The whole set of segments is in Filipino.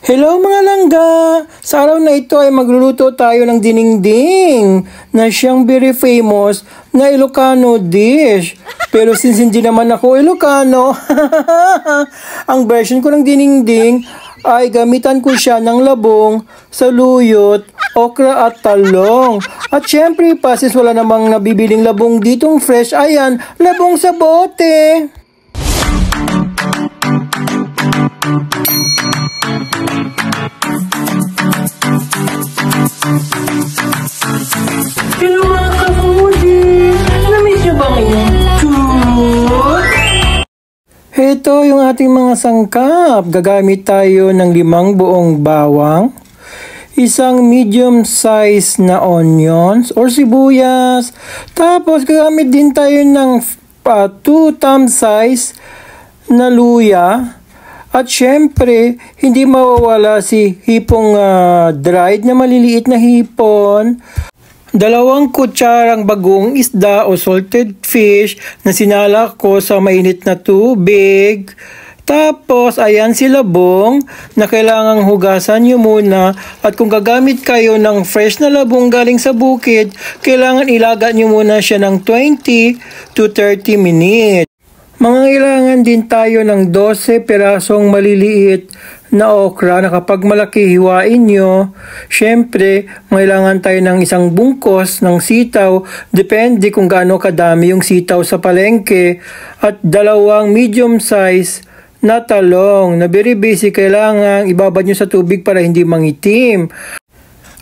Hello mga langga! Sa araw na ito ay magluluto tayo ng dinengdeng na siyang very famous na Ilocano dish. Pero since hindi naman ako Ilocano, ang version ko ng dinengdeng ay gamitan ko siya ng labong, saluyot, okra at talong. At syempre pa since wala namang nabibiling labong ditong fresh, ayan, labong sa bote. Hello mga ka-foodie! Namiss nyo ba ngayon? Ito yung ating mga sangkap. Gagamit tayo ng 5 buong bawang, isang medium size na onions or sibuyas. Tapos gagamit din tayo ng 2 thumb size na luya. At syempre, hindi mawawala si hipong dried na maliliit na hipon. 2 kutsarang bagong isda o salted fish na sinala ko sa mainit na tubig. Tapos, ayan si labong na kailangang hugasan nyo muna. At kung gagamit kayo ng fresh na labong galing sa bukid, kailangan ilaga nyo muna siya ng 20 to 30 minutes. Mangangailangan din tayo ng 12 pirasong maliliit na okra na kapag malaki hiwain nyo. Syempre, mangailangan tayo ng 1 bungkos ng sitaw, depende kung gaano kadami yung sitaw sa palengke. At 2 medium size na talong na very basic, kailangan ibabad nyo sa tubig para hindi mangitim.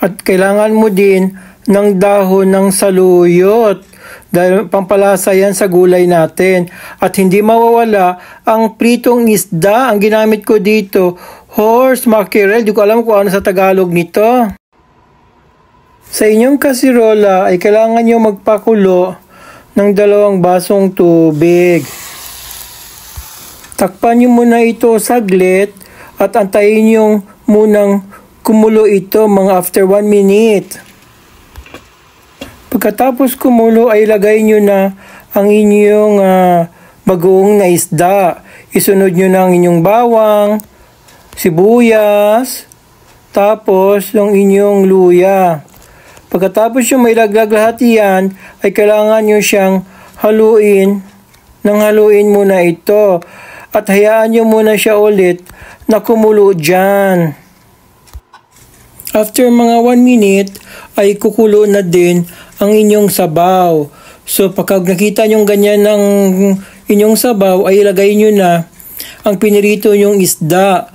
At kailangan mo din ng dahon ng saluyot. Dahil pampalasa yan sa gulay natin. At hindi mawawala ang pritong isda. Ang ginamit ko dito, horse mackerel. Di ko alam kung ano sa Tagalog nito. Sa inyong kasirola ay kailangan nyo magpakulo ng 2 basong tubig. Takpan nyo muna ito saglit at antayin nyo munang kumulo ito mga after 1 minute. Pagkatapos kumulo ay ilagay nyo na ang inyong bagoong na isda. Isunod nyo na ang inyong bawang, sibuyas, tapos yung inyong luya. Pagkatapos yung mailaglag lahat yan, ay kailangan nyo siyang haluin. Nang haluin muna ito. At hayaan nyo muna siya ulit na kumulo dyan. After mga 1 minute, ay kukulo na din ang inyong sabaw. So, pagka nakita nyo ganyan ng inyong sabaw, ay ilagay nyo na ang pinirito nyong isda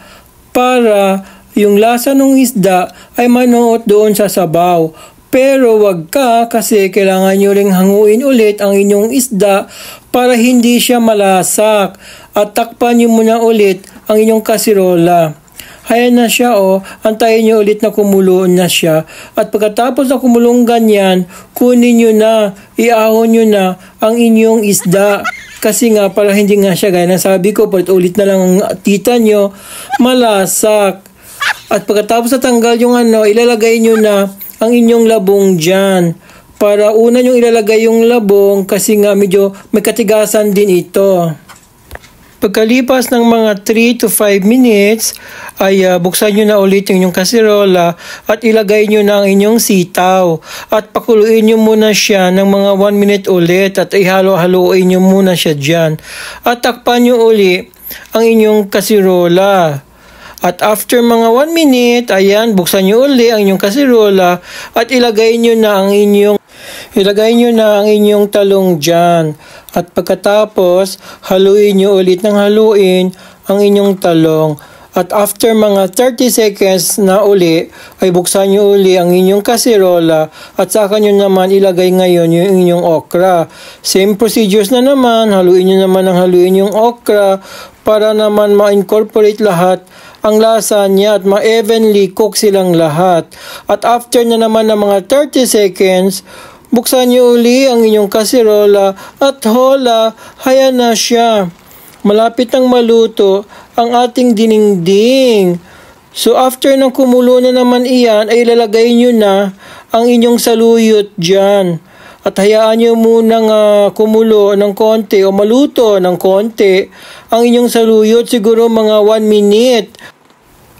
para yung lasa ng isda ay manuot doon sa sabaw. Pero wag ka kasi kailangan nyo ring hanguin ulit ang inyong isda para hindi siya malasak. At takpan nyo muna ulit ang inyong kasirola. Hayan na siya antayin nyo ulit na kumulo na siya. At pagkatapos na kumulong ganyan, kunin nyo na, iahon nyo na ang inyong isda. Kasi nga, para hindi nga siya, gaya na sabi ko, ulit na lang ang tita nyo, malasak. At pagkatapos natanggal yung ilalagay nyo na ang inyong labong dyan. Para una nyo ilalagay yung labong kasi nga medyo may katigasan din ito. Pagkalipas ng mga 3 to 5 minutes, ay buksan nyo na ulit yung inyong kasirola at ilagay nyo na ang inyong sitaw. At pakuluin nyo muna siya ng mga 1 minute ulit at ihalo-haloin nyo muna siya dyan. At takpan nyo uli ang inyong kasirola. At after mga 1 minute, ayan, buksan nyo uli ang inyong kasirola at ilagay nyo na ang inyong talong dyan. At pagkatapos, haluin nyo ulit ng haluin ang inyong talong. At after mga 30 seconds na uli, ay buksan nyo uli ang inyong kasirola at saka nyo naman ilagay ngayon yung inyong okra. Same procedures na naman, haluin nyo naman ang haluin yung okra para naman ma-incorporate lahat ang lasa niya at ma-evenly cook silang lahat. At after na naman ng mga 30 seconds, buksan niyo uli ang inyong kasirola at hola, hayan na siya. Malapit nang maluto ang ating dinengdeng. So after ng kumulo na naman iyan, ay ilalagay nyo na ang inyong saluyot dyan. At hayaan nyo munang kumulo ng konti o maluto ng konti ang inyong saluyot, siguro mga 1 minute.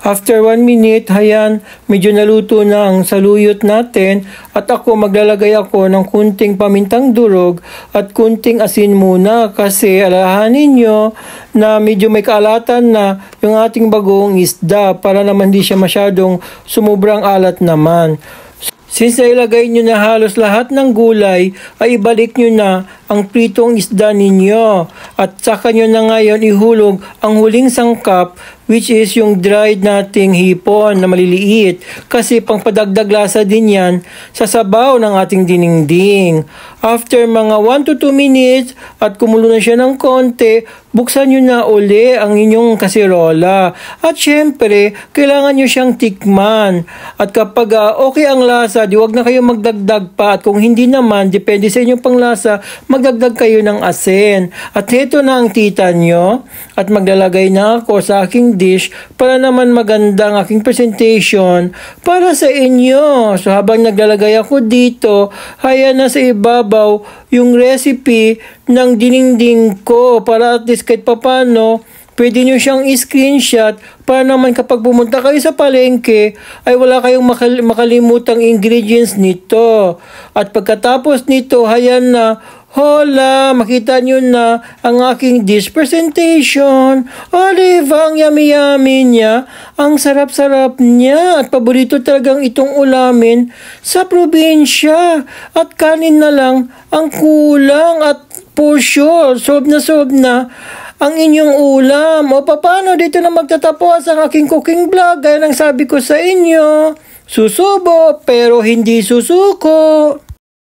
After 1 minute, hayan, medyo naluto na ang saluyot natin at ako maglalagay ako ng kunting pamintang durog at kunting asin muna kasi alahanin nyo na medyo may kaalatan na yung ating bagong isda para naman di siya masyadong sumubrang alat naman. Since nailagay nyo na halos lahat ng gulay, ay ibalik nyo na ang pritong isda ninyo. At saka nyo na ngayon ihulog ang huling sangkap, which is yung dried nating hipon na maliliit. Kasi pangpadagdag lasa din yan sa sabaw ng ating dinengding. After mga 1 to 2 minutes at kumulo na siya ng konti, buksan nyo na uli ang inyong kasirola. At syempre, kailangan nyo siyang tikman. At kapag okay ang lasa, di wag na kayo magdagdag pa. At kung hindi naman, depende sa inyong panglasa, magdagdag kayo ng asin. At heto na ang tita nyo. At maglalagay na ako sa aking dish para naman maganda ang aking presentation para sa inyo. So habang naglalagay ako dito, haya na sa ibabaw yung recipe ng dinengding ko para at least kahit papano pwede nyo siyang i-screenshot para naman kapag pumunta kayo sa palengke ay wala kayong makalimutang ingredients nito. At pagkatapos nito, hayan na, hola, makita nyo na ang aking dish presentation. Olive, ang yummy-yummy niya. Ang sarap-sarap niya. At paborito talagang itong ulamin sa probinsya. At kanin na lang ang kulang. At for sure, sob na ang inyong ulam. O paano dito na magtatapos ang aking cooking vlog? Gaya ng sabi ko sa inyo, susubo pero hindi susuko.